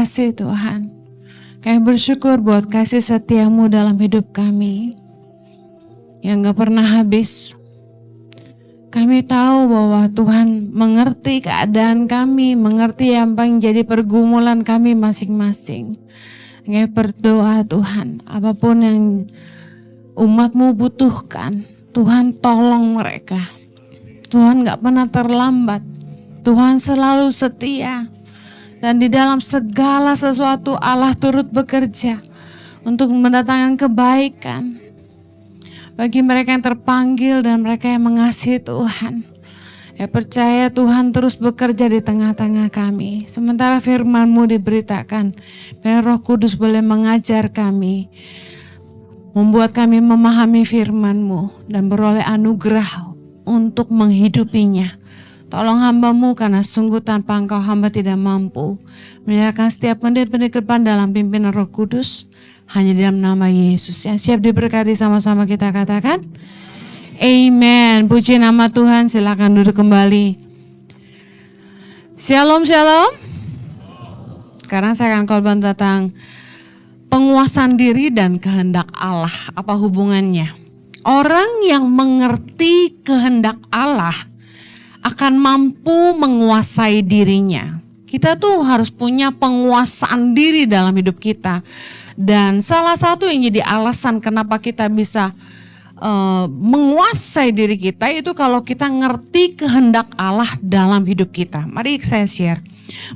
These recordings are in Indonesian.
kasih Tuhan. Kami bersyukur buat kasih setia-Mu dalam hidup kami yang gak pernah habis. Kami tahu bahwa Tuhan mengerti keadaan kami, mengerti apa yang jadi pergumulan kami masing-masing. Kami berdoa Tuhan, apapun yang umat-Mu butuhkan, Tuhan tolong mereka. Tuhan gak pernah terlambat, Tuhan selalu setia. Dan di dalam segala sesuatu Allah turut bekerja untuk mendatangkan kebaikan bagi mereka yang terpanggil dan mereka yang mengasihi Tuhan. Ya, percaya Tuhan terus bekerja di tengah-tengah kami. Sementara firman-Mu diberitakan, biar Roh Kudus boleh mengajar kami, membuat kami memahami firman-Mu dan beroleh anugerah untuk menghidupinya. Tolong hamba-Mu karena sungguh tanpa Engkau hamba tidak mampu. Menyerahkan setiap menit-menit ke depan dalam pimpinan Roh Kudus. Hanya dalam nama Yesus. Yang siap diberkati sama-sama kita katakan. Amen. Puji nama Tuhan. Silakan duduk kembali. Shalom, shalom. Sekarang saya akan khotbah tentang penguasaan diri dan kehendak Allah. Apa hubungannya? Orang yang mengerti kehendak Allah akan mampu menguasai dirinya. Kita tuh harus punya penguasaan diri dalam hidup kita. Dan salah satu yang jadi alasan kenapa kita bisa menguasai diri kita itu kalau kita ngerti kehendak Allah dalam hidup kita. Mari saya share.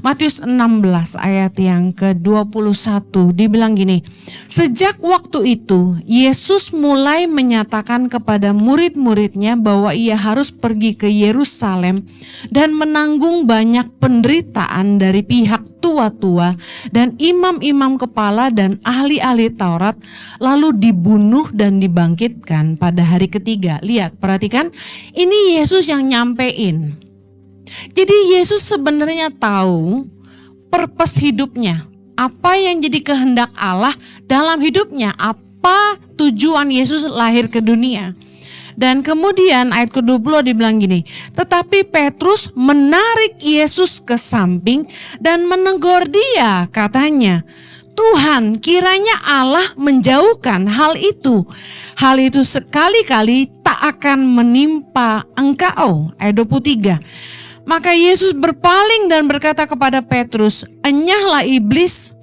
Matius 16 ayat yang ke-21 dibilang gini. Sejak waktu itu Yesus mulai menyatakan kepada murid-muridnya bahwa ia harus pergi ke Yerusalem dan menanggung banyak penderitaan dari pihak tua-tua dan imam-imam kepala dan ahli-ahli Taurat, lalu dibunuh dan dibangkitkan pada hari ketiga. Lihat, perhatikan, ini Yesus yang nyampein. Jadi Yesus sebenarnya tahu purpose hidupnya, apa yang jadi kehendak Allah dalam hidupnya, apa tujuan Yesus lahir ke dunia. Dan kemudian ayat ke-20 dibilang gini, tetapi Petrus menarik Yesus ke samping dan menegur dia, katanya, Tuhan, kiranya Allah menjauhkan hal itu. Hal itu sekali-kali tak akan menimpa engkau. Ayat 23. Maka Yesus berpaling dan berkata kepada Petrus, enyahlah iblis,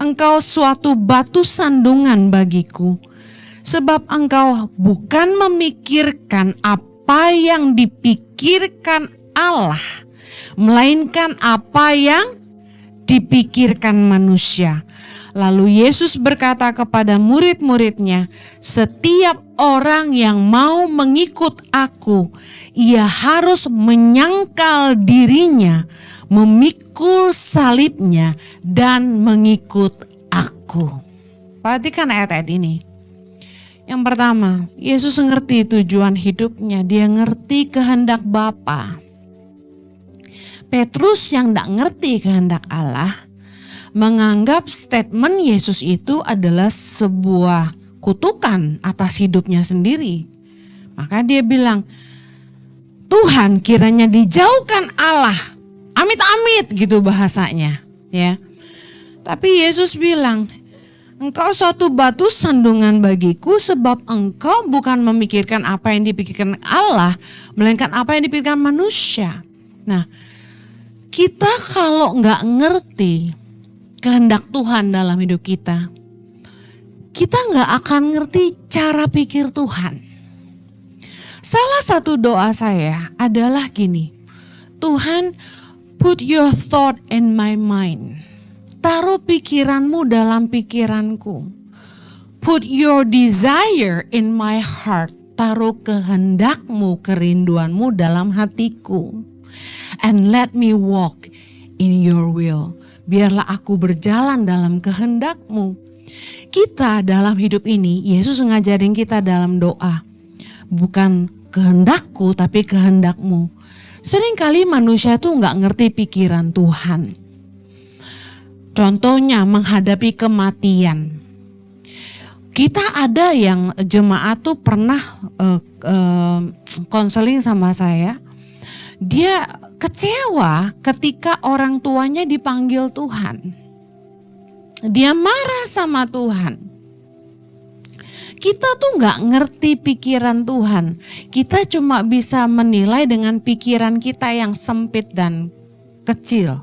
engkau suatu batu sandungan bagiku. Sebab engkau bukan memikirkan apa yang dipikirkan Allah, melainkan apa yang dipikirkan manusia. Lalu Yesus berkata kepada murid-muridnya, setiap orang yang mau mengikut aku, ia harus menyangkal dirinya, memikul salibnya, dan mengikut aku. Perhatikan ayat-ayat ini. Yang pertama, Yesus ngerti tujuan hidupnya, dia ngerti kehendak Bapa. Petrus yang tidak ngerti kehendak Allah, menganggap statement Yesus itu adalah sebuah kutukan atas hidupnya sendiri. Maka dia bilang, Tuhan kiranya dijauhkan Allah. Amit-amit gitu bahasanya, ya. Tapi Yesus bilang, engkau suatu batu sandungan bagiku sebab engkau bukan memikirkan apa yang dipikirkan Allah, melainkan apa yang dipikirkan manusia. Nah, kita kalau nggak ngerti kehendak Tuhan dalam hidup kita, kita nggak akan ngerti cara pikir Tuhan. Salah satu doa saya adalah gini, Tuhan, put your thought in my mind. Taruh pikiranmu dalam pikiranku. Put your desire in my heart. Taruh kehendakmu, kerinduanmu dalam hatiku. And let me walk in your will. Biarlah aku berjalan dalam kehendakmu. Kita dalam hidup ini, Yesus ngajarin kita dalam doa. Bukan kehendakku tapi kehendakmu. Seringkali manusia tuh gak ngerti pikiran Tuhan. Contohnya menghadapi kematian. Kita ada yang jemaat tuh pernah konseling sama saya. Dia kecewa ketika orang tuanya dipanggil Tuhan. Dia marah sama Tuhan. Kita tuh gak ngerti pikiran Tuhan. Kita cuma bisa menilai dengan pikiran kita yang sempit dan kecil.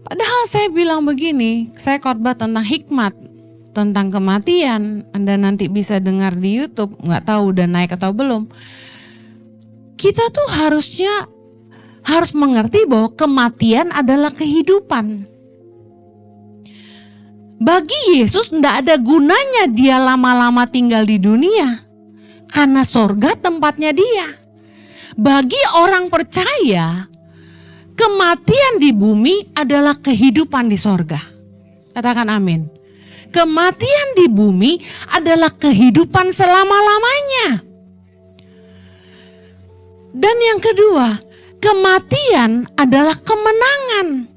Padahal saya bilang begini, saya khotbah tentang hikmat, tentang kematian. Anda nanti bisa dengar di YouTube, gak tahu udah naik atau belum. Kita tuh harus mengerti bahwa kematian adalah kehidupan. Bagi Yesus tidak ada gunanya dia lama-lama tinggal di dunia. Karena sorga tempatnya dia. Bagi orang percaya, kematian di bumi adalah kehidupan di sorga. Katakan amin. Kematian di bumi adalah kehidupan selama-lamanya. Dan yang kedua, kematian adalah kemenangan.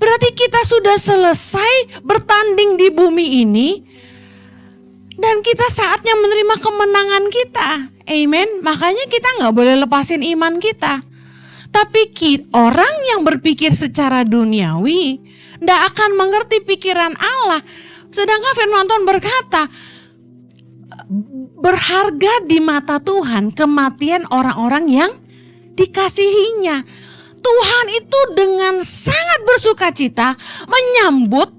Berarti kita sudah selesai bertanding di bumi ini dan kita saatnya menerima kemenangan kita. Amen. Makanya kita gak boleh lepasin iman kita. Tapi orang yang berpikir secara duniawi gak akan mengerti pikiran Allah. Sedangkan firman Tuhan berkata, berharga di mata Tuhan kematian orang-orang yang dikasihinya. Tuhan itu dengan sangat bersuka cita menyambut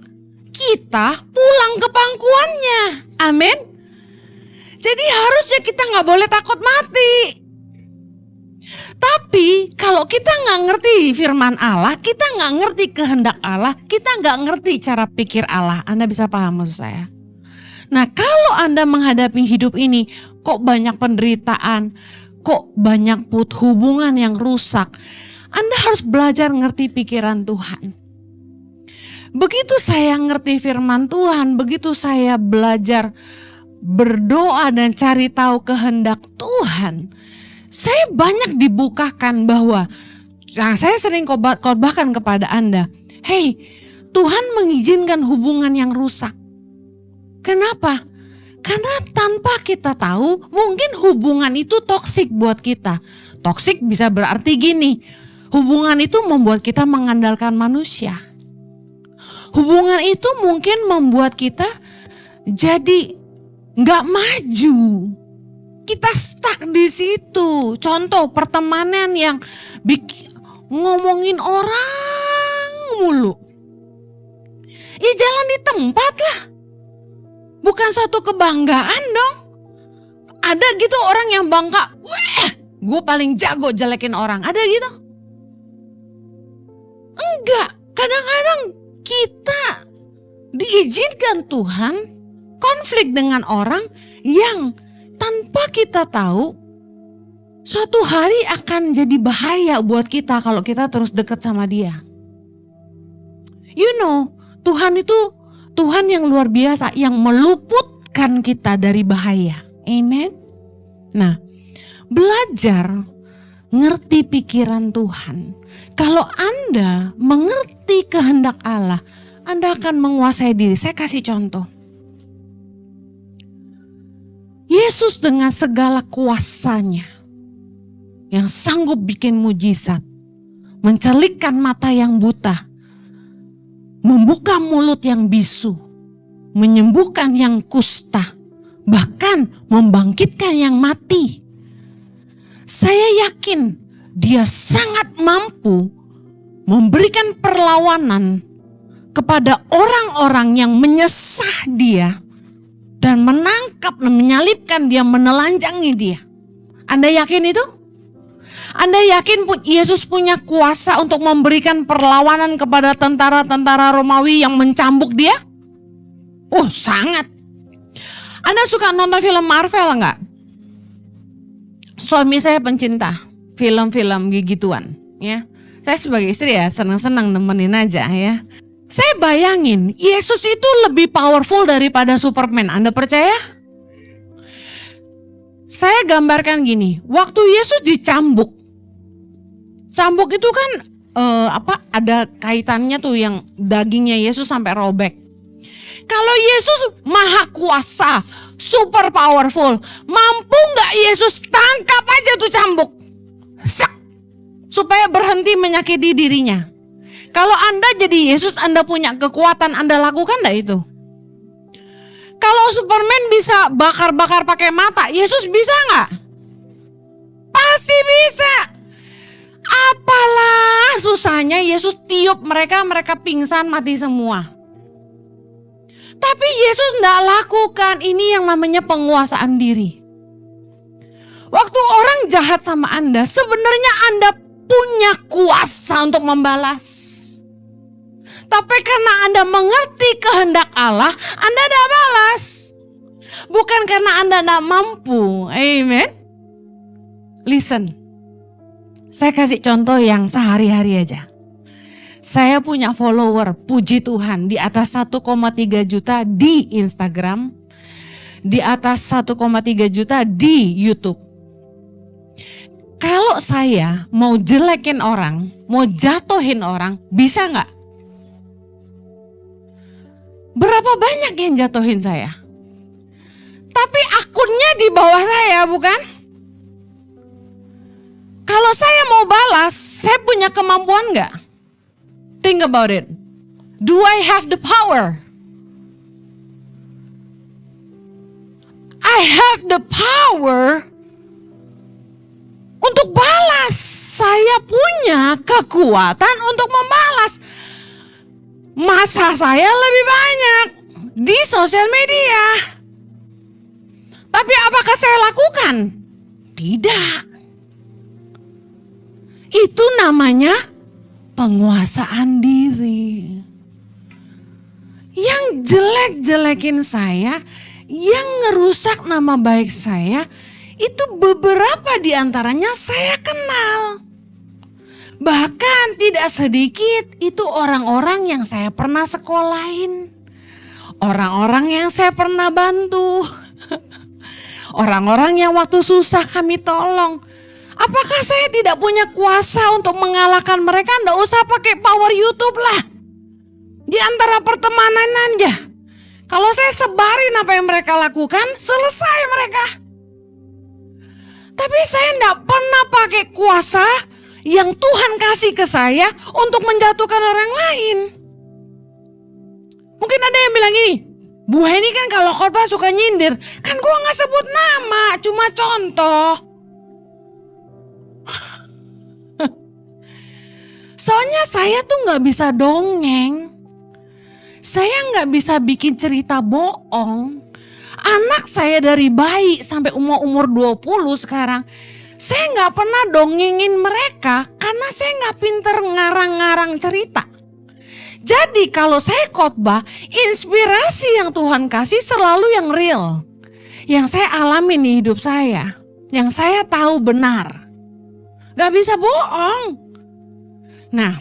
kita pulang ke pangkuannya. Amin. Jadi harusnya kita gak boleh takut mati. Tapi kalau kita gak ngerti firman Allah, kita gak ngerti kehendak Allah, kita gak ngerti cara pikir Allah. Anda bisa paham maksud saya? Nah, kalau Anda menghadapi hidup ini, kok banyak penderitaan, kok banyak hubungan yang rusak, Anda harus belajar ngerti pikiran Tuhan. Begitu saya ngerti firman Tuhan, begitu saya belajar berdoa dan cari tahu kehendak Tuhan, saya banyak dibukakan bahwa, saya sering khotbahkan kepada Anda, hey, Tuhan mengizinkan hubungan yang rusak. Kenapa? Karena tanpa kita tahu, mungkin hubungan itu toksik buat kita. Toksik bisa berarti gini, hubungan itu membuat kita mengandalkan manusia. Hubungan itu mungkin membuat kita jadi nggak maju. Kita stuck di situ. Contoh pertemanan yang ngomongin orang mulu. Ya jalan di tempat lah. Bukan satu kebanggaan dong. Ada gitu orang yang bangga, weh, gue paling jago jelekin orang. Ada gitu? Enggak, kadang-kadang kita diizinkan Tuhan konflik dengan orang yang tanpa kita tahu suatu hari akan jadi bahaya buat kita kalau kita terus dekat sama dia. You know, Tuhan itu Tuhan yang luar biasa yang meluputkan kita dari bahaya. Amen. Nah, belajar ngerti pikiran Tuhan. Kalau Anda mengerti kehendak Allah, Anda akan menguasai diri. Saya kasih contoh. Yesus dengan segala kuasanya yang sanggup bikin mujizat, mencelikkan mata yang buta, membuka mulut yang bisu, menyembuhkan yang kusta, bahkan membangkitkan yang mati. Saya yakin dia sangat mampu memberikan perlawanan kepada orang-orang yang menyesah dia dan menangkap dan menyalibkan dia, menelanjangi dia. Anda yakin itu? Anda yakin Yesus punya kuasa untuk memberikan perlawanan kepada tentara-tentara Romawi yang mencambuk dia? Oh, sangat. Anda suka nonton film Marvel enggak? Suami saya pencinta film-film gigituan, ya. Saya sebagai istri ya senang-senang nemenin aja ya. Saya bayangin Yesus itu lebih powerful daripada Superman. Anda percaya? Saya gambarkan gini, waktu Yesus dicambuk, cambuk itu kan ada kaitannya tuh yang dagingnya Yesus sampai robek. Kalau Yesus maha kuasa, super powerful, mampu nggak Yesus tangkap aja tuh cambuk, sak, supaya berhenti menyakiti dirinya? Kalau Anda jadi Yesus, Anda punya kekuatan, Anda lakukan enggak itu? Kalau Superman bisa bakar-bakar pakai mata, Yesus bisa nggak? Pasti bisa. Apalah susahnya Yesus tiup mereka pingsan mati semua. Tapi Yesus nggak lakukan. Ini yang namanya penguasaan diri. Waktu orang jahat sama Anda, sebenarnya Anda punya kuasa untuk membalas. Tapi karena Anda mengerti kehendak Allah, Anda tidak balas. Bukan karena Anda tidak mampu. Amen. Listen. Saya kasih contoh yang sehari-hari aja. Saya punya follower, puji Tuhan, di atas 1,3 juta di Instagram. Di atas 1,3 juta di YouTube. Kalau saya mau jelekin orang, mau jatuhin orang, bisa nggak? Berapa banyak yang jatuhin saya? Tapi akunnya di bawah saya, bukan? Kalau saya mau balas, saya punya kemampuan nggak? Think about it. Do I have the power? I have the power untuk balas. Saya punya kekuatan untuk membalas. Masa saya lebih banyak di sosial media. Tapi apakah saya lakukan? Tidak. Itu namanya penguasaan diri. Yang jelek-jelekin saya, yang ngerusak nama baik saya, itu beberapa di antaranya saya kenal. Bahkan tidak sedikit itu orang-orang yang saya pernah sekolahin. Orang-orang yang saya pernah bantu. Orang-orang yang waktu susah kami tolong. Apakah saya tidak punya kuasa untuk mengalahkan mereka? Nggak usah pakai power YouTube lah. Di antara pertemanan aja. Kalau saya sebarin apa yang mereka lakukan, selesai mereka. Tapi saya nggak pernah pakai kuasa yang Tuhan kasih ke saya untuk menjatuhkan orang lain. Mungkin ada yang bilang gini, Bu Heni kan kalau khotbah suka nyindir. Kan gua gak sebut nama, cuma contoh. Soalnya saya tuh gak bisa dongeng. Saya gak bisa bikin cerita bohong. Anak saya dari bayi sampai umur 20 sekarang, saya gak pernah dongengin mereka karena saya gak pinter ngarang-ngarang cerita. Jadi kalau saya khotbah, inspirasi yang Tuhan kasih selalu yang real. Yang saya alami di hidup saya. Yang saya tahu benar. Gak bisa bohong. Nah,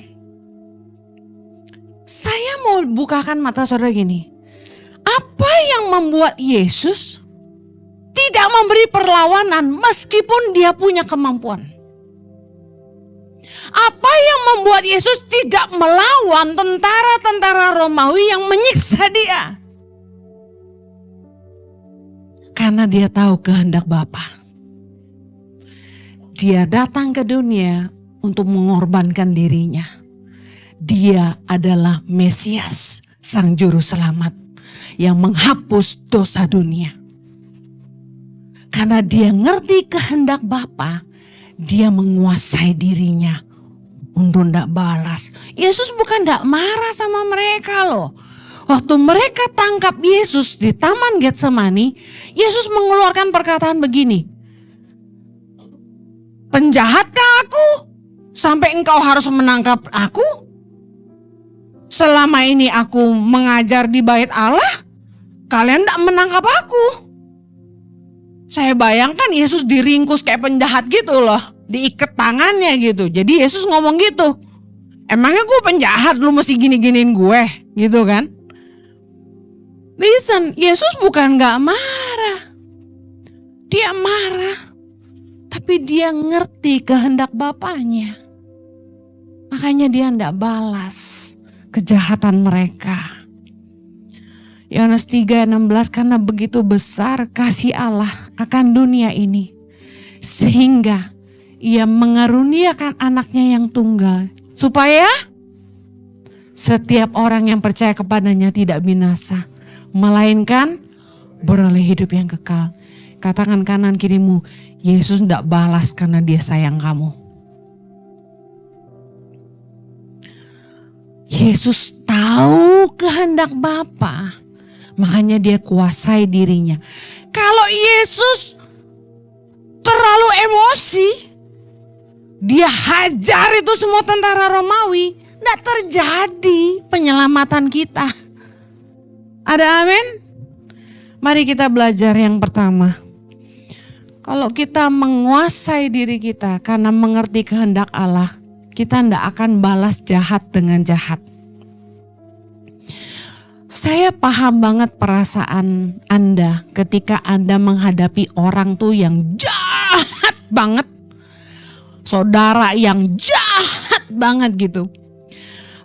saya mau bukakan mata saudara gini. Apa yang membuat Yesus tidak memberi perlawanan meskipun dia punya kemampuan? Apa yang membuat Yesus tidak melawan tentara-tentara Romawi yang menyiksa dia? Karena dia tahu kehendak Bapa. Dia datang ke dunia untuk mengorbankan dirinya. Dia adalah Mesias, Sang Juru Selamat yang menghapus dosa dunia. Karena dia ngerti kehendak Bapa, dia menguasai dirinya untuk tidak balas. Yesus bukan tidak marah sama mereka loh. Waktu mereka tangkap Yesus di Taman Getsemani, Yesus mengeluarkan perkataan begini. Penjahatkah aku sampai engkau harus menangkap aku? Selama ini aku mengajar di bait Allah, kalian tidak menangkap aku. Saya bayangkan Yesus diringkus kayak penjahat gitu loh. Diikat tangannya gitu. Jadi Yesus ngomong gitu. Emangnya gue penjahat, lu mesti gini-giniin gue gitu kan. Listen, Yesus bukan gak marah. Dia marah. Tapi dia ngerti kehendak Bapaknya. Makanya dia gak balas kejahatan mereka. Yohanes 3:16, karena begitu besar kasih Allah akan dunia ini, sehingga ia mengaruniakan anaknya yang tunggal, supaya setiap orang yang percaya kepadanya tidak binasa, melainkan beroleh hidup yang kekal. Katakan kanan kirimu, Yesus tidak balas karena dia sayang kamu. Yesus tahu kehendak Bapa, makanya dia kuasai dirinya. Kalau Yesus terlalu emosi, dia hajar itu semua tentara Romawi, tidak terjadi penyelamatan kita. Ada amin? Mari kita belajar yang pertama. Kalau kita menguasai diri kita karena mengerti kehendak Allah, kita tidak akan balas jahat dengan jahat. Saya paham banget perasaan Anda ketika Anda menghadapi orang tuh yang jahat banget. Saudara yang jahat banget gitu.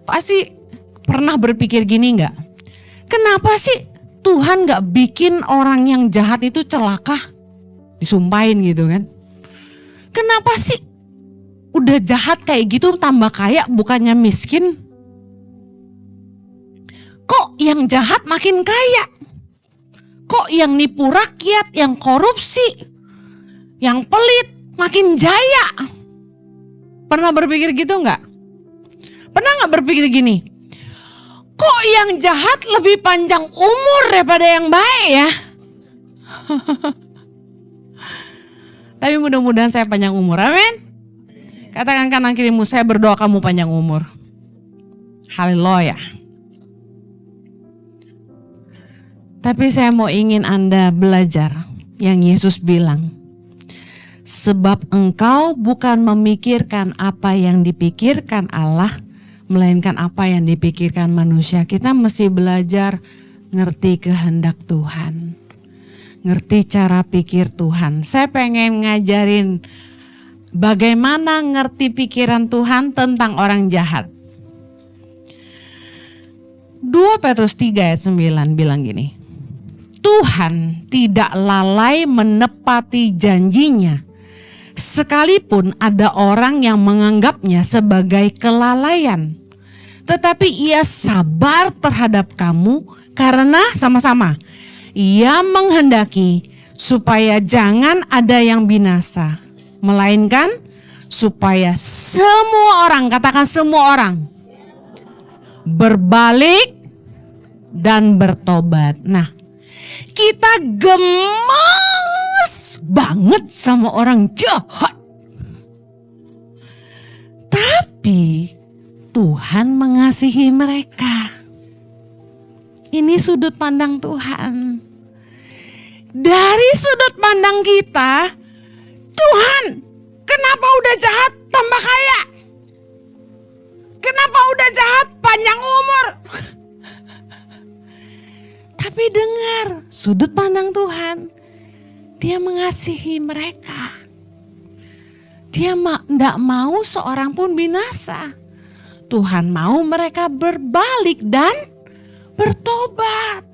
Pasti pernah berpikir gini gak? Kenapa sih Tuhan gak bikin orang yang jahat itu celaka? Disumpahin gitu kan. Kenapa sih udah jahat kayak gitu tambah kaya bukannya miskin? Kok yang jahat makin kaya? Kok yang nipu rakyat, yang korupsi, yang pelit makin jaya? Pernah berpikir gitu gak? Pernah gak berpikir gini? Kok yang jahat lebih panjang umur daripada yang baik ya? Tapi mudah-mudahan saya panjang umur, amin. Katakan kanan kirimu, saya berdoa kamu panjang umur. Haleluya. Tapi saya mau ingin Anda belajar yang Yesus bilang. Sebab engkau bukan memikirkan apa yang dipikirkan Allah, melainkan apa yang dipikirkan manusia. Kita mesti belajar ngerti kehendak Tuhan. Ngerti cara pikir Tuhan. Saya pengen ngajarin bagaimana ngerti pikiran Tuhan tentang orang jahat. 2 Petrus 3 ayat 9 bilang gini. Tuhan tidak lalai menepati janjinya, sekalipun ada orang yang menganggapnya sebagai kelalaian. Tetapi ia sabar terhadap kamu karena sama-sama ia menghendaki supaya jangan ada yang binasa, melainkan supaya semua orang, katakan semua orang, berbalik dan bertobat. Nah, kita gemes banget sama orang jahat. Tapi Tuhan mengasihi mereka. Ini sudut pandang Tuhan. Dari sudut pandang kita, Tuhan, kenapa udah jahat tambah kaya? Kenapa udah jahat panjang umur? Tapi dengar, sudut pandang Tuhan, Dia mengasihi mereka. Dia tidak mau seorang pun binasa. Tuhan mau mereka berbalik dan bertobat.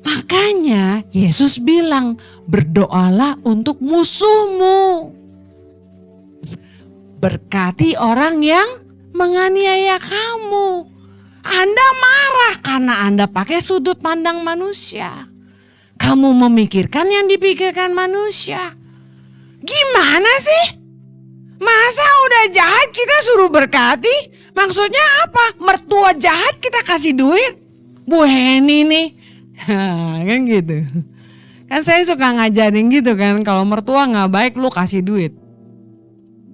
Makanya Yesus bilang, berdoalah untuk musuhmu. Berkati orang yang menganiaya kamu. Anda marah karena Anda pakai sudut pandang manusia. Kamu memikirkan yang dipikirkan manusia. Gimana sih? Masa udah jahat kita suruh berkati? Maksudnya apa? Mertua jahat kita kasih duit? Bu Heni nih. Kan gitu. Kan saya suka ngajarin gitu kan. Kalau mertua gak baik lu kasih duit.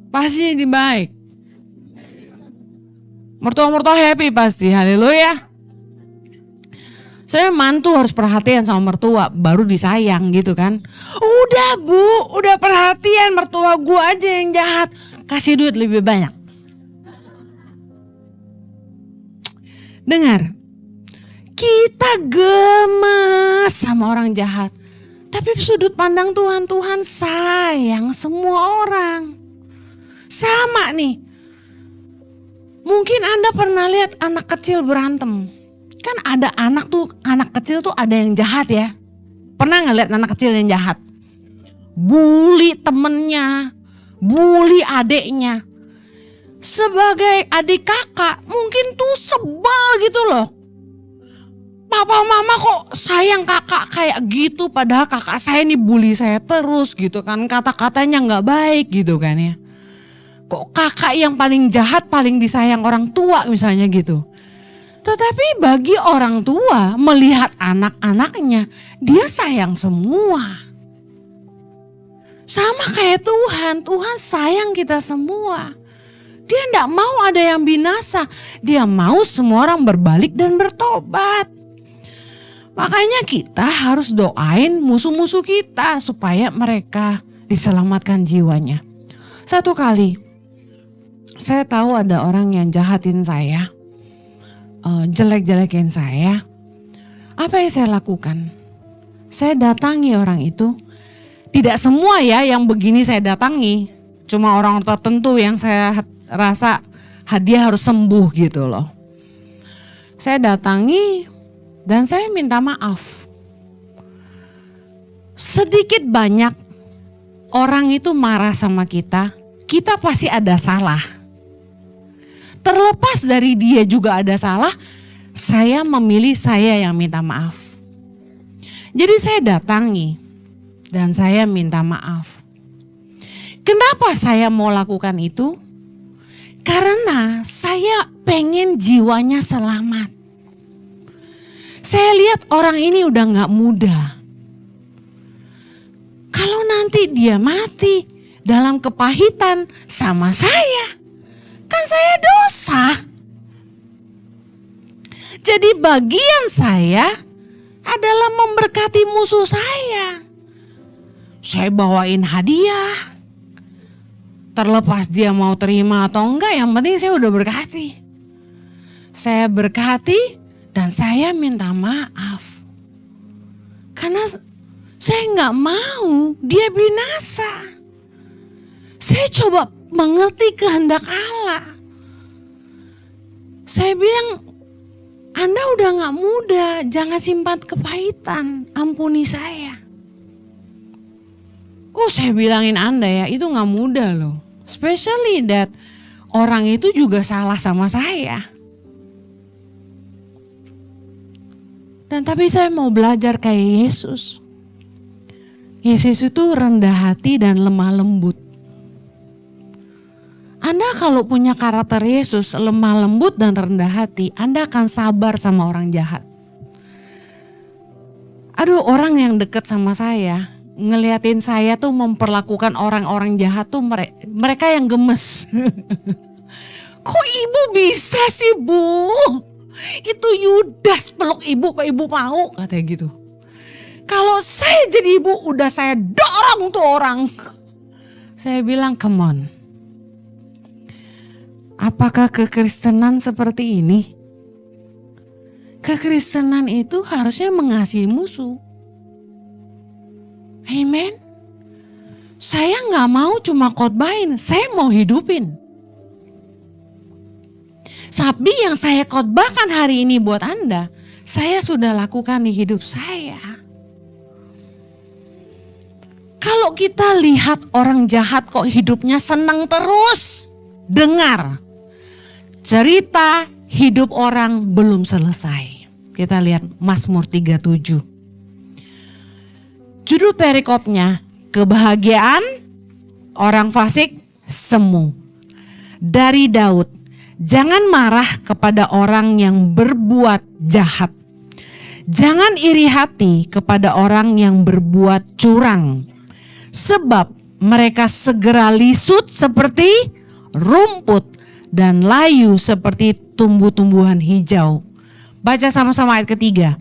Pasti jadi baik. Mertua-mertua happy pasti. Haleluya. Saya mantu harus perhatian sama mertua, baru disayang gitu kan. Udah bu, udah perhatian, mertua gua aja yang jahat. Kasih duit lebih banyak. Dengar, kita gemes sama orang jahat. Tapi sudut pandang Tuhan, Tuhan sayang semua orang. Sama nih. Mungkin Anda pernah lihat anak kecil berantem. Kan ada anak kecil tuh ada yang jahat ya. Pernah gak lihat anak kecil yang jahat? Bully temennya, bully adeknya. sebagai adik kakak mungkin tuh sebel gitu loh. Papa mama kok sayang kakak kayak gitu, padahal kakak saya nih bully saya terus gitu kan, kata-katanya gak baik gitu kan ya. Kok kakak yang paling jahat paling disayang orang tua misalnya gitu. Tetapi bagi orang tua melihat anak-anaknya, dia sayang semua. Sama kayak Tuhan, Tuhan sayang kita semua. Dia gak mau ada yang binasa, dia mau semua orang berbalik dan bertobat. Makanya kita harus doain musuh-musuh kita supaya mereka diselamatkan jiwanya. Satu kali saya tahu ada orang yang jahatin saya, jelek-jelekin saya. Apa yang saya lakukan? Saya datangi orang itu. Tidak semua ya yang begini saya datangi. Cuma orang tertentu yang saya rasa dia harus sembuh gitu loh. Saya datangi dan saya minta maaf. Sedikit banyak orang itu marah sama kita pasti ada salah. Terlepas dari dia juga ada salah, saya memilih saya yang minta maaf. Jadi saya datangi dan saya minta maaf. Kenapa saya mau lakukan itu? Karena saya pengen jiwanya selamat. Saya lihat orang ini udah gak muda. Kalau nanti dia mati dalam kepahitan sama saya, kan saya dosa. Jadi bagian saya adalah memberkati musuh saya. Saya bawain hadiah. Terlepas dia mau terima atau enggak, yang penting saya udah berkati. Saya berkati. Dan saya minta maaf. Karena saya gak mau dia binasa. Saya coba mengerti kehendak Allah. Saya bilang, Anda udah gak muda, jangan simpan kepahitan, ampuni saya. Oh, saya bilangin Anda ya, itu gak mudah loh. Especially that orang itu juga salah sama saya. Dan tapi saya mau belajar kayak Yesus. Yesus itu rendah hati dan lemah lembut. Anda kalau punya karakter Yesus, lemah lembut dan rendah hati, Anda akan sabar sama orang jahat. Aduh, orang yang dekat sama saya, ngeliatin saya tuh memperlakukan orang-orang jahat tuh mereka yang gemes. Kok ibu bisa sih, Bu? Itu Yudas peluk ibu kok ibu mau, katanya gitu. Kalau saya jadi ibu udah saya dorong tuh orang. Saya bilang, come on. Apakah kekristenan seperti ini? Kekristenan itu harusnya mengasihi musuh. Amen. Saya gak mau cuma khotbahin, saya mau hidupin. Tapi yang saya khotbahkan hari ini buat Anda, saya sudah lakukan di hidup saya. Kalau kita lihat orang jahat kok hidupnya senang terus, dengar cerita hidup orang belum selesai. Kita lihat Mazmur 37. Judul perikopnya, kebahagiaan orang fasik semu. Dari Daud. Jangan marah kepada orang yang berbuat jahat. Jangan iri hati kepada orang yang berbuat curang. Sebab mereka segera lisut seperti rumput dan layu seperti tumbuh-tumbuhan hijau. Baca sama-sama ayat ketiga.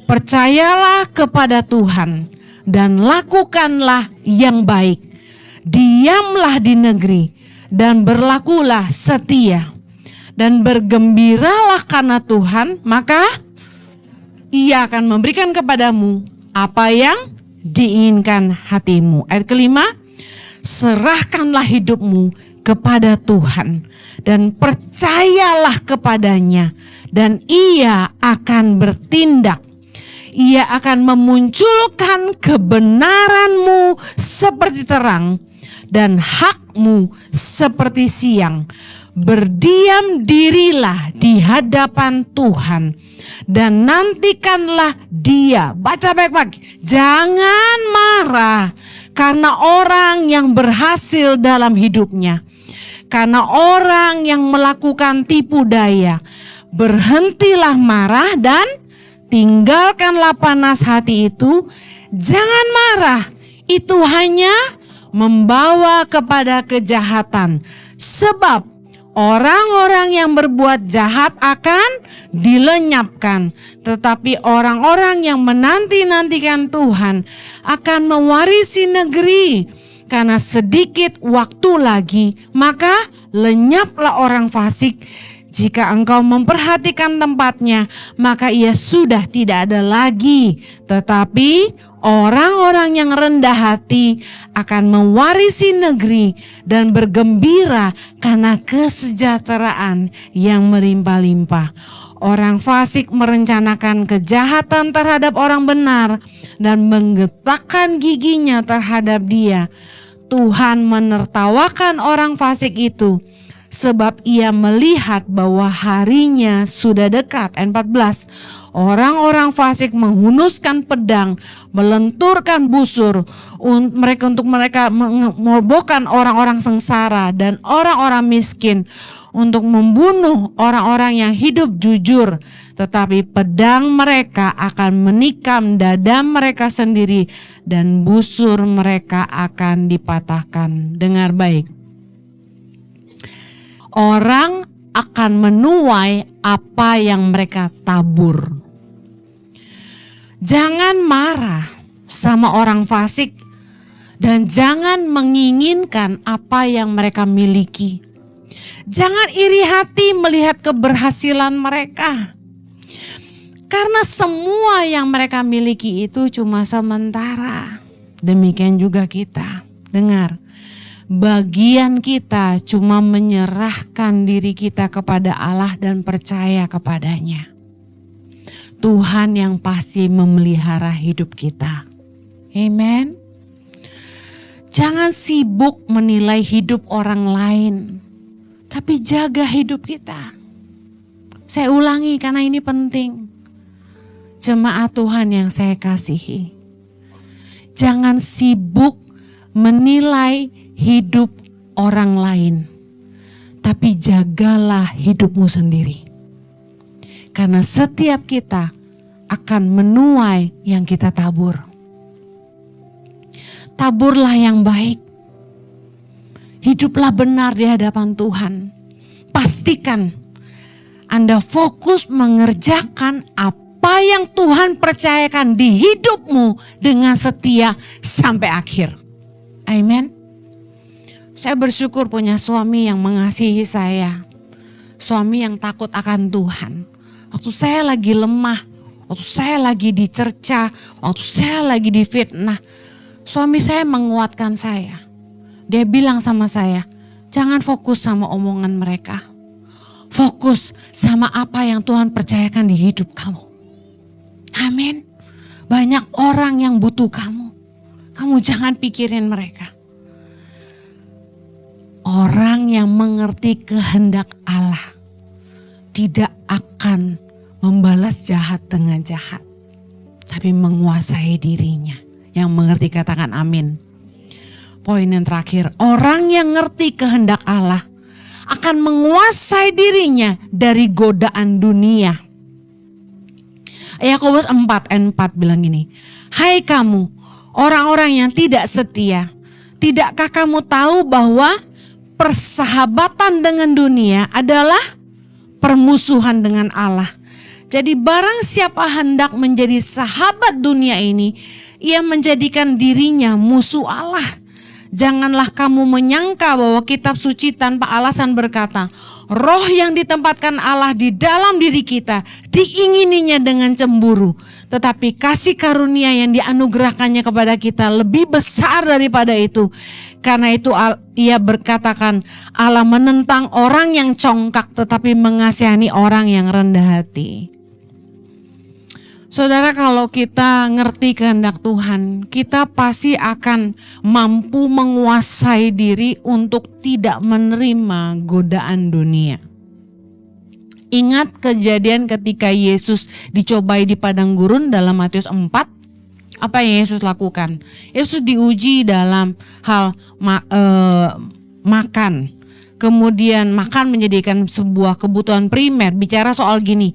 Percayalah kepada Tuhan dan lakukanlah yang baik. Diamlah di negeri dan berlakulah setia. Dan bergembiralah karena Tuhan, maka Ia akan memberikan kepadamu apa yang diinginkan hatimu. Ayat kelima, serahkanlah hidupmu kepada Tuhan dan percayalah kepadanya dan Ia akan bertindak. Ia akan memunculkan kebenaranmu seperti terang dan hakmu seperti siang. berdiam dirilah di hadapan Tuhan dan nantikanlah Dia. Baca baik-baik. Jangan marah karena orang yang berhasil dalam hidupnya, karena orang yang melakukan tipu daya. Berhentilah marah dan tinggalkanlah panas hati itu. Jangan marah, itu hanya membawa kepada kejahatan. Sebab orang-orang yang berbuat jahat akan dilenyapkan, tetapi orang-orang yang menanti-nantikan Tuhan akan mewarisi negeri. Karena sedikit waktu lagi, maka lenyaplah orang fasik. Jika engkau memperhatikan tempatnya, maka ia sudah tidak ada lagi. Tetapi orang-orang yang rendah hati akan mewarisi negeri dan bergembira karena kesejahteraan yang melimpah-limpah. Orang fasik merencanakan kejahatan terhadap orang benar dan menggetakkan giginya terhadap dia. Tuhan menertawakan orang fasik itu, sebab ia melihat bahwa harinya sudah dekat. Ayat 14. Orang-orang fasik menghunuskan pedang, melenturkan busur untuk mereka merobohkan orang-orang sengsara dan orang-orang miskin, untuk membunuh orang-orang yang hidup jujur. Tetapi pedang mereka akan menikam dada mereka sendiri dan busur mereka akan dipatahkan. Dengar baik. Orang akan menuai apa yang mereka tabur. Jangan marah sama orang fasik dan jangan menginginkan apa yang mereka miliki. Jangan iri hati melihat keberhasilan mereka. Karena semua yang mereka miliki itu cuma sementara. Demikian juga kita. Dengar. Bagian kita cuma menyerahkan diri kita kepada Allah dan percaya kepadanya. Tuhan yang pasti memelihara hidup kita. Amen. Jangan sibuk menilai hidup orang lain, tapi jaga hidup kita. Saya ulangi karena ini penting. Jemaat Tuhan yang saya kasihi. Jangan sibuk menilai hidup orang lain, tapi jagalah hidupmu sendiri. Karena setiap kita akan menuai yang kita tabur. Taburlah yang baik. Hiduplah benar di hadapan Tuhan. Pastikan Anda fokus mengerjakan apa yang Tuhan percayakan di hidupmu dengan setia sampai akhir. Amin. Saya bersyukur punya suami yang mengasihi saya. Suami yang takut akan Tuhan. Waktu saya lagi lemah, waktu saya lagi dicerca, waktu saya lagi difitnah, suami saya menguatkan saya. Dia bilang sama saya, jangan fokus sama omongan mereka. Fokus sama apa yang Tuhan percayakan di hidup kamu. Amin. Banyak orang yang butuh kamu. Kamu jangan pikirin mereka. Orang yang mengerti kehendak Allah tidak akan membalas jahat dengan jahat, tapi menguasai dirinya. Yang mengerti katakan amin. Poin yang terakhir, orang yang ngerti kehendak Allah akan menguasai dirinya dari godaan dunia. Yakobus 4 ayat 4 bilang gini, hai kamu orang-orang yang tidak setia, tidakkah kamu tahu bahwa persahabatan dengan dunia adalah permusuhan dengan Allah? Jadi barang siapa hendak menjadi sahabat dunia ini, ia menjadikan dirinya musuh Allah. Janganlah kamu menyangka bahwa kitab suci tanpa alasan berkata, roh yang ditempatkan Allah di dalam diri kita diingininya dengan cemburu. Tetapi kasih karunia yang dianugerahkannya kepada kita lebih besar daripada itu. Karena itu ia berkatakan, Allah menentang orang yang congkak tetapi mengasihani orang yang rendah hati. Saudara, kalau kita ngerti kehendak Tuhan, kita pasti akan mampu menguasai diri untuk tidak menerima godaan dunia. Ingat kejadian ketika Yesus dicobai di padang gurun dalam Matius 4. Apa yang Yesus lakukan? Yesus diuji dalam hal makan. Kemudian makan menjadikan sebuah kebutuhan primer. Bicara soal gini,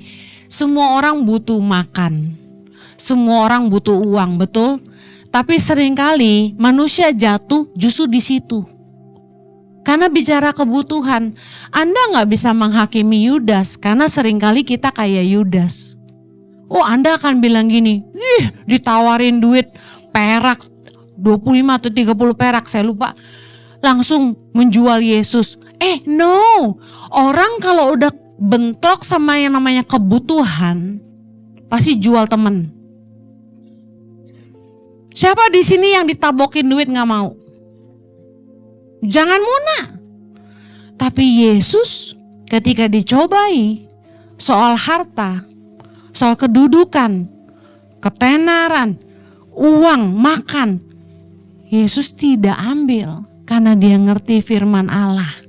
semua orang butuh makan, semua orang butuh uang, betul? Tapi seringkali manusia jatuh justru di situ. Karena bicara kebutuhan, Anda nggak bisa menghakimi Yudas karena seringkali kita kayak Yudas. Oh, Anda akan bilang gini, ditawarin duit perak 25 atau 30 perak, saya lupa. Langsung menjual Yesus. No, orang kalau udah bentrok sama yang namanya kebutuhan, pasti jual temen. Siapa di sini yang ditabokin duit nggak mau? Jangan muna. Tapi Yesus ketika dicobai soal harta, soal kedudukan, ketenaran, uang, makan, Yesus tidak ambil karena dia ngerti firman Allah.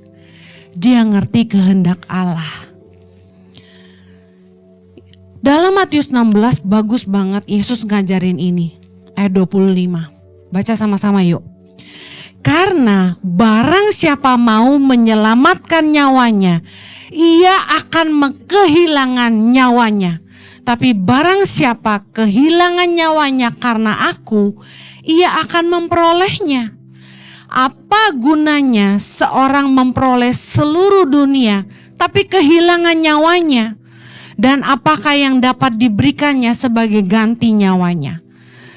Dia ngerti kehendak Allah. Dalam Matius 16 bagus banget Yesus ngajarin ini. Ayat 25. Baca sama-sama yuk. Karena barang siapa mau menyelamatkan nyawanya, ia akan kehilangan nyawanya. Tapi barang siapa kehilangan nyawanya karena aku, ia akan memperolehnya. Apa gunanya seorang memperoleh seluruh dunia, tapi kehilangan nyawanya? Dan apakah yang dapat diberikannya sebagai ganti nyawanya?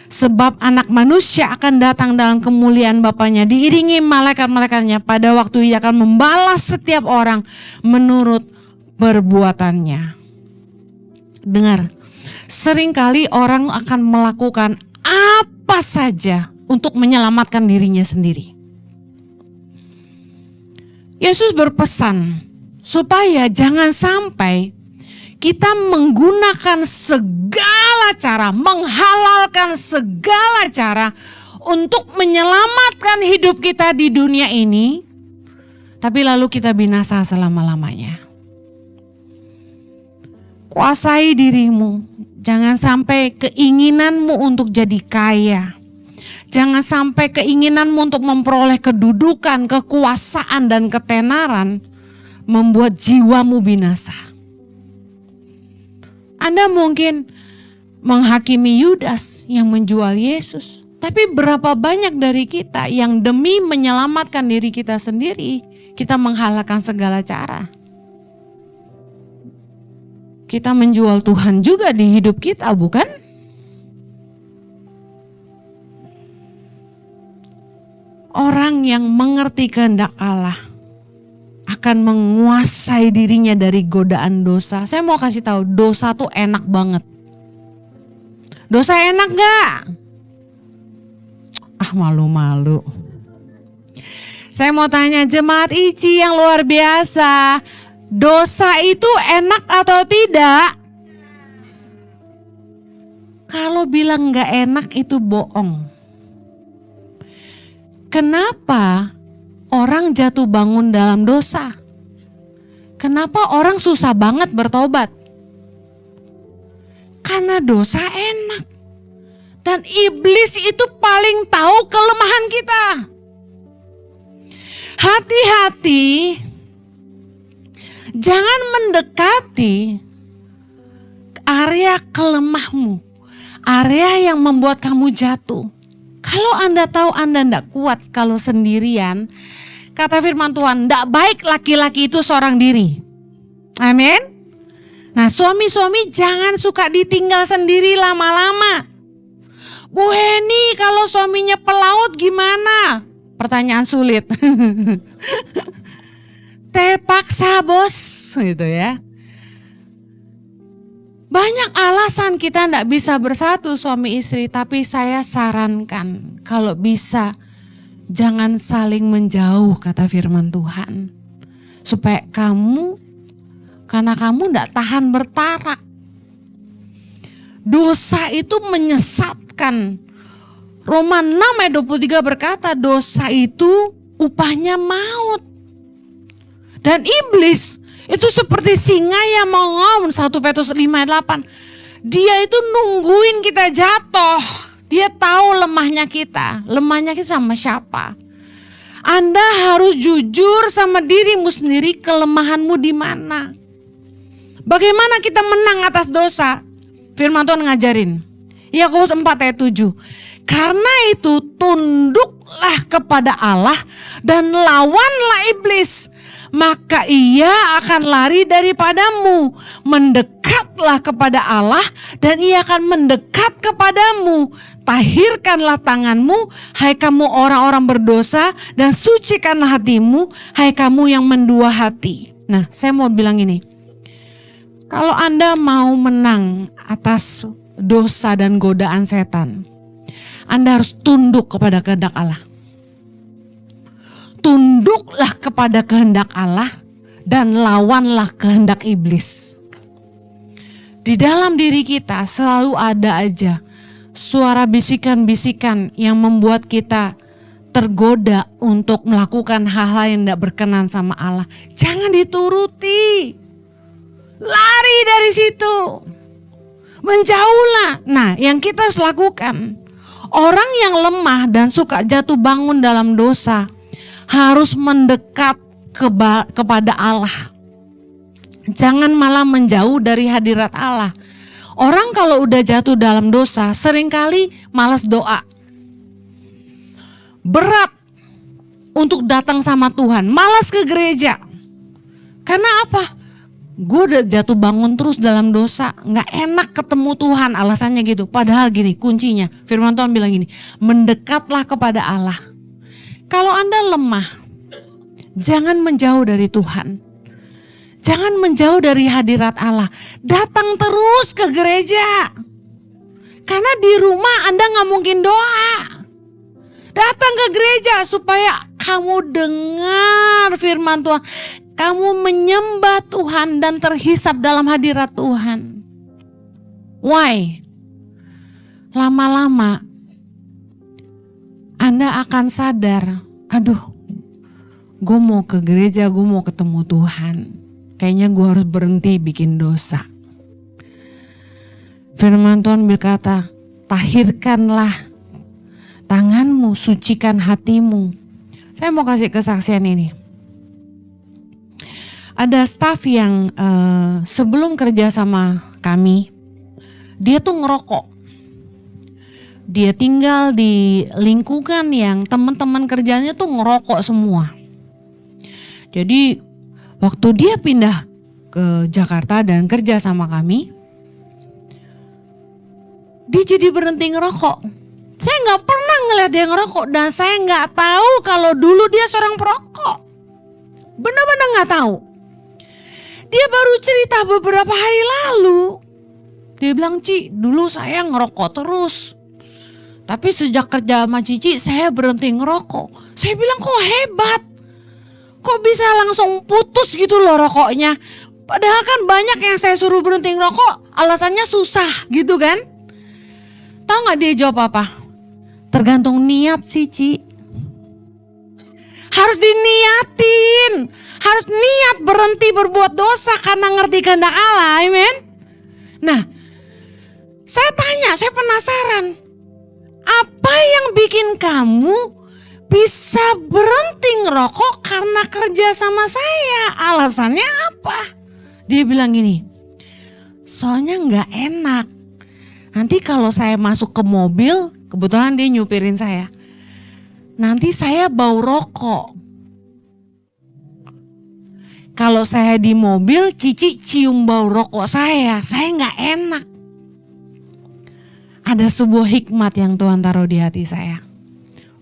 Sebab anak manusia akan datang dalam kemuliaan Bapanya, diiringi malaikat-malaikatnya, pada waktu ia akan membalas setiap orang menurut perbuatannya. Dengar, seringkali orang akan melakukan apa saja untuk menyelamatkan dirinya sendiri. Yesus berpesan supaya jangan sampai kita menggunakan segala cara, menghalalkan segala cara untuk menyelamatkan hidup kita di dunia ini, tapi lalu kita binasa selama-lamanya. Kuasai dirimu, jangan sampai keinginanmu untuk jadi kaya, jangan sampai keinginanmu untuk memperoleh kedudukan, kekuasaan, dan ketenaran membuat jiwamu binasa. Anda mungkin menghakimi Yudas yang menjual Yesus. Tapi berapa banyak dari kita yang demi menyelamatkan diri kita sendiri, kita menghalalkan segala cara. Kita menjual Tuhan juga di hidup kita, bukan? Orang yang mengerti kehendak Allah akan menguasai dirinya dari godaan dosa. Saya mau kasih tahu, dosa tuh enak banget. Dosa enak gak? Malu-malu. Saya mau tanya jemaat ICI yang luar biasa, dosa itu enak atau tidak? Kalau bilang gak enak itu bohong. Kenapa orang jatuh bangun dalam dosa? Kenapa orang susah banget bertobat? Karena dosa enak. Dan iblis itu paling tahu kelemahan kita. Hati-hati, jangan mendekati area kelemahmu, area yang membuat kamu jatuh. Kalau Anda tahu Anda tidak kuat kalau sendirian, kata firman Tuhan, tidak baik laki-laki itu seorang diri. Amin. Nah, suami-suami jangan suka ditinggal sendiri lama-lama. Bu Heni, kalau suaminya pelaut gimana? Pertanyaan sulit. Terpaksa bos, gitu ya. Banyak alasan kita tidak bisa bersatu suami istri, tapi saya sarankan kalau bisa jangan saling menjauh, kata firman Tuhan. Supaya karena kamu tidak tahan bertarak. Dosa itu menyesatkan. Roma 6 ayat 23 berkata dosa itu upahnya maut. Dan iblis itu seperti singa yang mau ngomong, 1 Petrus 5 ayat 8. Dia itu nungguin kita jatuh. Dia tahu lemahnya kita sama siapa. Anda harus jujur sama dirimu sendiri, kelemahanmu di mana. Bagaimana kita menang atas dosa? Firman Tuhan ngajarin. Yakobus 4 ayat 7. Karena itu tunduklah kepada Allah dan lawanlah iblis, maka ia akan lari daripadamu. Mendekatlah kepada Allah dan ia akan mendekat kepadamu. Tahirkanlah tanganmu, hai kamu orang-orang berdosa, dan sucikanlah hatimu, hai kamu yang mendua hati. Nah, saya mau bilang ini. Kalau Anda mau menang atas dosa dan godaan setan, Anda harus tunduk kepada kehendak Allah. Tunduklah kepada kehendak Allah dan lawanlah kehendak iblis. Di dalam diri kita selalu ada aja suara bisikan-bisikan yang membuat kita tergoda untuk melakukan hal-hal yang tidak berkenan sama Allah. Jangan dituruti. Lari dari situ. Menjauhlah. Nah, yang kita harus lakukan, orang yang lemah dan suka jatuh bangun dalam dosa harus mendekat kepada Allah. Jangan malah menjauh dari hadirat Allah. Orang kalau udah jatuh dalam dosa seringkali malas doa. Berat untuk datang sama Tuhan, malas ke gereja. Karena apa? Gue udah jatuh bangun terus dalam dosa, gak enak ketemu Tuhan, alasannya gitu. Padahal gini kuncinya, firman Tuhan bilang gini, mendekatlah kepada Allah. Kalau Anda lemah, jangan menjauh dari Tuhan. Jangan menjauh dari hadirat Allah. Datang terus ke gereja. Karena di rumah Anda gak mungkin doa. Datang ke gereja supaya kamu dengar firman Tuhan. Kamu menyembah Tuhan dan terhisap dalam hadirat Tuhan. Why? Lama-lama Anda akan sadar, aduh, gue mau ke gereja, gue mau ketemu Tuhan. Kayaknya gue harus berhenti bikin dosa. Firman Tuhan berkata, tahirkanlah tanganmu, sucikan hatimu. Saya mau kasih kesaksian ini. Ada staf yang sebelum kerja sama kami, dia tuh ngerokok. Dia tinggal di lingkungan yang teman-teman kerjanya tuh ngerokok semua. Jadi waktu dia pindah ke Jakarta dan kerja sama kami, dia jadi berhenti ngerokok. Saya gak pernah ngeliat dia ngerokok dan saya gak tahu kalau dulu dia seorang perokok. Benar-benar gak tahu. Dia baru cerita beberapa hari lalu. Dia bilang, Ci, dulu saya ngerokok terus. Tapi sejak kerja sama Cici, saya berhenti ngerokok. Saya bilang, kok hebat. Kok bisa langsung putus gitu loh rokoknya. Padahal kan banyak yang saya suruh berhenti ngerokok, alasannya susah gitu kan. Tahu gak dia jawab apa? Tergantung niat sih, Ci. Harus diniatin. Harus niat berhenti berbuat dosa karena ngerti kehendak Allah, amen. Nah, saya tanya, saya penasaran. Apa yang bikin kamu bisa berhenti ngerokok karena kerja sama saya? Alasannya apa? Dia bilang gini, soalnya gak enak. Nanti kalau saya masuk ke mobil, kebetulan dia nyupirin saya. Nanti saya bau rokok. Kalau saya di mobil, Cici cium bau rokok saya gak enak. Ada sebuah hikmat yang Tuhan taruh di hati saya.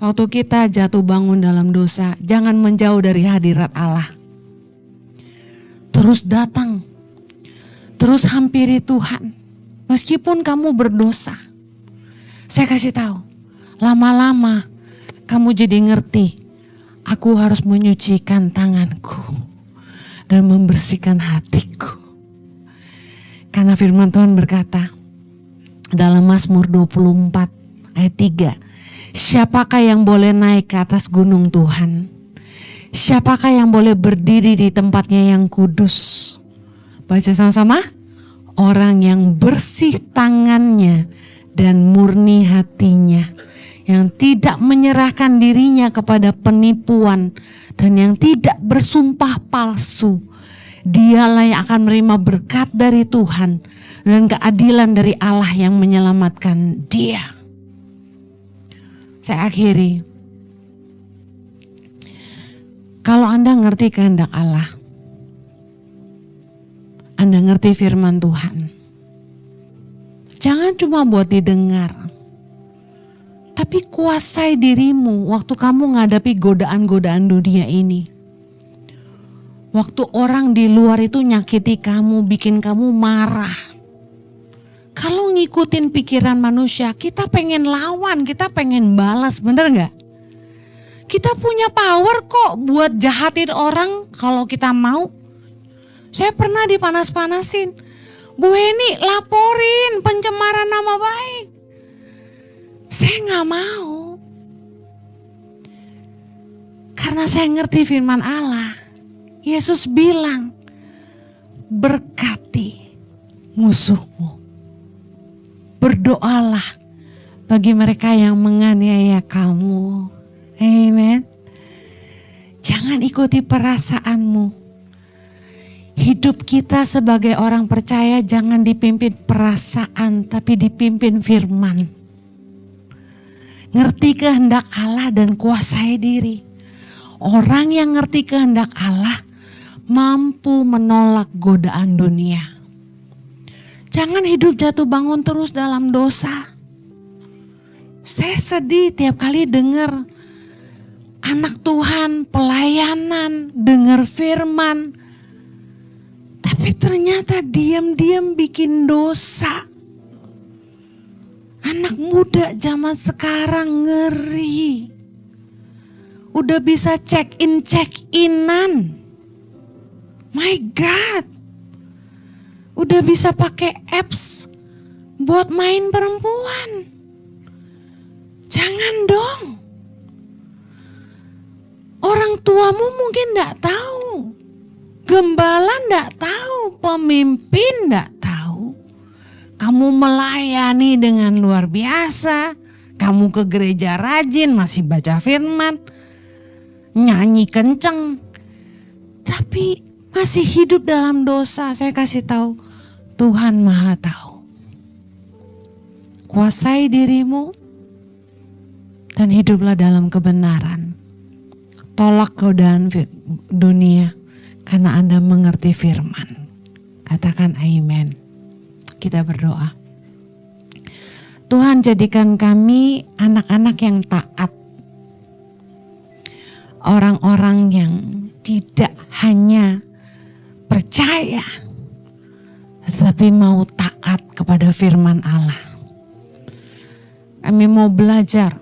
Waktu kita jatuh bangun dalam dosa, jangan menjauh dari hadirat Allah. Terus datang, terus hampiri Tuhan. Meskipun kamu berdosa, saya kasih tahu, lama-lama kamu jadi ngerti, aku harus menyucikan tanganku dan membersihkan hatiku. Karena firman Tuhan berkata, dalam Mazmur 24 ayat 3. Siapakah yang boleh naik ke atas gunung Tuhan? Siapakah yang boleh berdiri di tempatnya yang kudus? Baca sama-sama. Orang yang bersih tangannya dan murni hatinya, yang tidak menyerahkan dirinya kepada penipuan dan yang tidak bersumpah palsu. Dialah yang akan menerima berkat dari Tuhan dan keadilan dari Allah yang menyelamatkan dia. Saya akhiri. Kalau Anda ngerti kehendak Allah, Anda ngerti firman Tuhan, jangan cuma buat didengar, tapi kuasai dirimu waktu kamu menghadapi godaan-godaan dunia ini. Waktu orang di luar itu nyakiti kamu, bikin kamu marah. Kalau ngikutin pikiran manusia, kita pengen lawan, kita pengen balas, bener gak? Kita punya power kok buat jahatin orang kalau kita mau. Saya pernah dipanas-panasin. Bu Heni laporin pencemaran nama baik. Saya gak mau. Karena saya ngerti firman Allah. Yesus bilang, berkati musuhmu. Berdoalah bagi mereka yang menganiaya kamu. Amen. Jangan ikuti perasaanmu. Hidup kita sebagai orang percaya jangan dipimpin perasaan, tapi dipimpin firman. Ngerti kehendak Allah dan kuasai diri. Orang yang ngerti kehendak Allah mampu menolak godaan dunia. Jangan hidup jatuh bangun terus dalam dosa. Saya sedih tiap kali dengar anak Tuhan pelayanan, dengar firman, tapi ternyata diam-diam bikin dosa. Anak muda zaman sekarang ngeri. Udah bisa check-in-check-inan. My God. Udah bisa pakai apps buat main perempuan. Jangan dong. Orang tuamu mungkin gak tahu. Gembala gak tahu. Pemimpin gak tahu. Kamu melayani dengan luar biasa. Kamu ke gereja rajin, masih baca firman. Nyanyi kenceng. Tapi masih hidup dalam dosa. Saya kasih tahu, Tuhan Maha tahu. Kuasai dirimu dan hiduplah dalam kebenaran. Tolak godaan dunia karena Anda mengerti firman. Katakan amin. Kita berdoa. Tuhan, jadikan kami anak-anak yang taat. Orang-orang yang tidak hanya percaya, tetapi mau taat kepada firman Allah. Kami mau belajar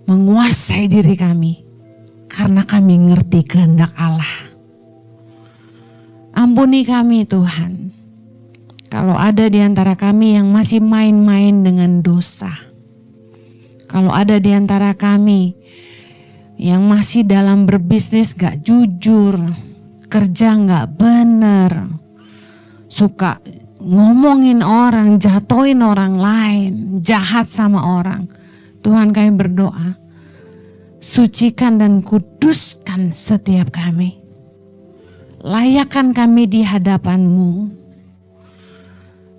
menguasai diri kami karena kami ngerti kehendak Allah. Ampuni kami Tuhan, kalau ada di antara kami yang masih main-main dengan dosa. Kalau ada di antara kami yang masih dalam berbisnis gak jujur, kerja gak bener, suka ngomongin orang, jatuhin orang lain, jahat sama orang. Tuhan, kami berdoa, sucikan dan kuduskan setiap kami. Layakkan kami di hadapan-Mu.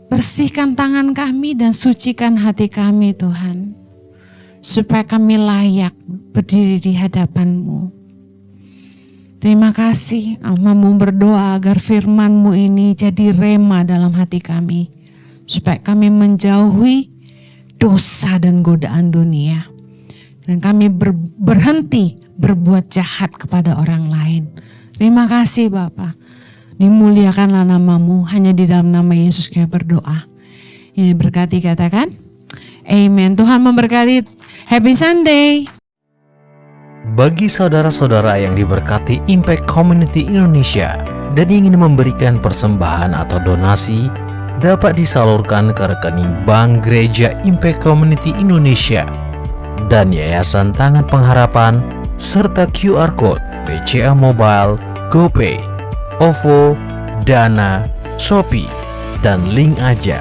Bersihkan tangan kami dan sucikan hati kami Tuhan. Supaya kami layak berdiri di hadapan-Mu. Terima kasih, Amamu berdoa agar firman-Mu ini jadi rema dalam hati kami. Supaya kami menjauhi dosa dan godaan dunia. Dan kami berhenti berbuat jahat kepada orang lain. Terima kasih Bapa. Dimuliakanlah nama-Mu, hanya di dalam nama Yesus kami berdoa. Ini berkati, katakan amen. Tuhan memberkati. Happy Sunday. Bagi saudara-saudara yang diberkati Impact Community Indonesia dan ingin memberikan persembahan atau donasi, dapat disalurkan ke rekening Bank Gereja Impact Community Indonesia dan Yayasan Tangan Pengharapan serta QR Code BCA Mobile, GoPay, OVO, Dana, Shopee, dan link aja.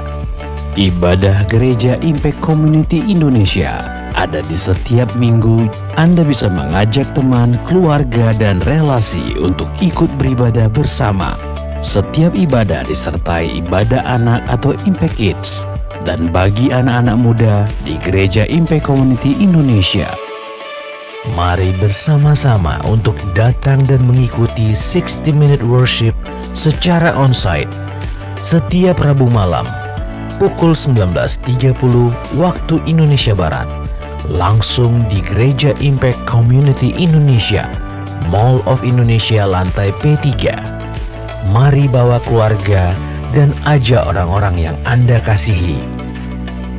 Ibadah Gereja Impact Community Indonesia ada di setiap minggu. Anda bisa mengajak teman, keluarga, dan relasi untuk ikut beribadah bersama. Setiap ibadah disertai ibadah anak atau Impact Kids. Dan bagi anak-anak muda di Gereja Impact Community Indonesia, mari bersama-sama untuk datang dan mengikuti 60 Minute Worship secara onsite setiap Rabu malam pukul 19.30 waktu Indonesia Barat, langsung di Gereja Impact Community Indonesia, Mall of Indonesia lantai P3. Mari bawa keluarga dan ajak orang-orang yang Anda kasihi.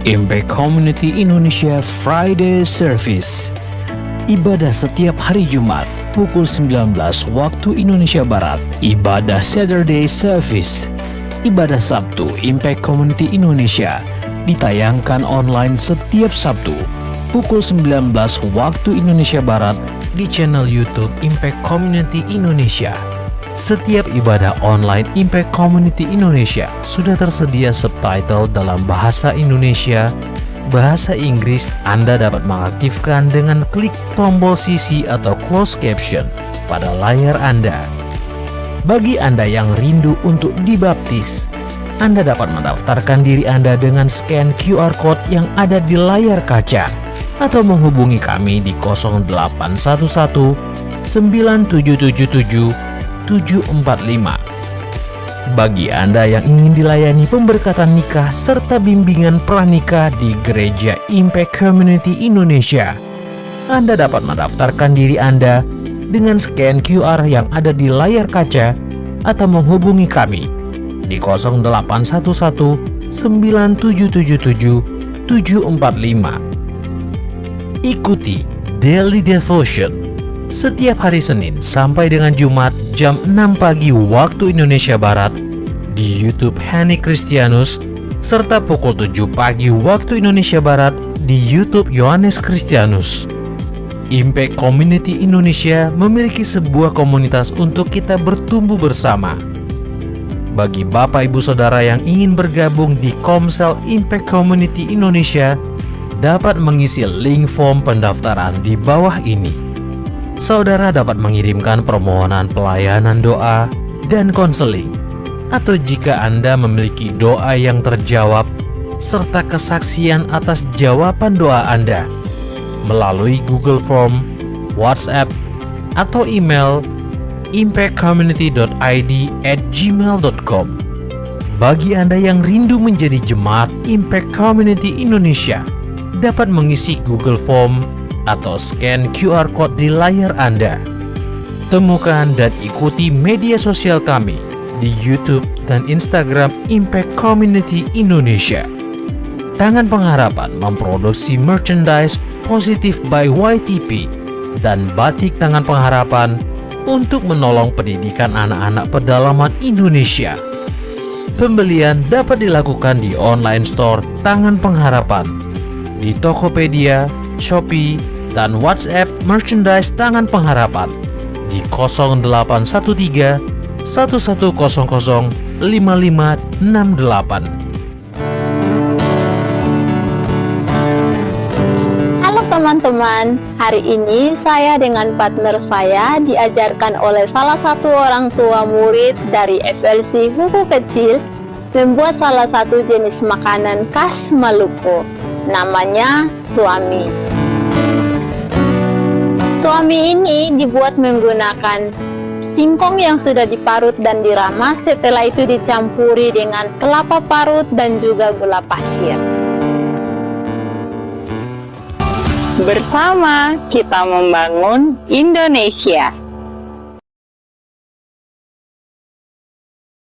Impact Community Indonesia Friday Service. Ibadah setiap hari Jumat pukul 19 waktu Indonesia Barat. Ibadah Saturday Service. Ibadah Sabtu Impact Community Indonesia ditayangkan online setiap Sabtu pukul 19 waktu Indonesia Barat di channel YouTube Impact Community Indonesia. Setiap ibadah online Impact Community Indonesia sudah tersedia subtitle dalam bahasa Indonesia, bahasa Inggris. Anda dapat mengaktifkan dengan klik tombol CC atau closed caption pada layar Anda. Bagi Anda yang rindu untuk dibaptis, Anda dapat mendaftarkan diri Anda dengan scan QR Code yang ada di layar kaca atau menghubungi kami di 0811 9777 745. Bagi Anda yang ingin dilayani pemberkatan nikah serta bimbingan pranikah di Gereja Impact Community Indonesia, Anda dapat mendaftarkan diri Anda dengan scan QR yang ada di layar kaca atau menghubungi kami di 0811 9777 745. Ikuti Daily Devotion setiap hari Senin sampai dengan Jumat jam 6 pagi waktu Indonesia Barat di YouTube Henny Kristianus serta pukul 7 pagi waktu Indonesia Barat di YouTube Yohanes Kristianus. Impact Community Indonesia memiliki sebuah komunitas untuk kita bertumbuh bersama. Bagi Bapak Ibu Saudara yang ingin bergabung di Komsel Impact Community Indonesia, dapat mengisi link form pendaftaran di bawah ini. Saudara dapat mengirimkan permohonan pelayanan doa dan konseling, atau jika Anda memiliki doa yang terjawab serta kesaksian atas jawaban doa Anda melalui Google Form, WhatsApp, atau email impactcommunity.id@gmail.com. Bagi Anda yang rindu menjadi jemaat Impact Community Indonesia, dapat mengisi Google Form atau scan QR Code di layar Anda. Temukan dan ikuti media sosial kami di YouTube dan Instagram Impact Community Indonesia. Tangan Pengharapan memproduksi merchandise Positive by YTP dan Batik Tangan Pengharapan untuk menolong pendidikan anak-anak pedalaman Indonesia. Pembelian dapat dilakukan di online store Tangan Pengharapan, di Tokopedia, Shopee, dan WhatsApp merchandise Tangan Pengharapan di 0813 1100 5568. Teman-teman, hari ini saya dengan partner saya diajarkan oleh salah satu orang tua murid dari FLC Huku Kecil membuat salah satu jenis makanan khas Maluku, namanya suami. Suami ini dibuat menggunakan singkong yang sudah diparut dan diramas, setelah itu dicampuri dengan kelapa parut dan juga gula pasir. Bersama kita membangun Indonesia.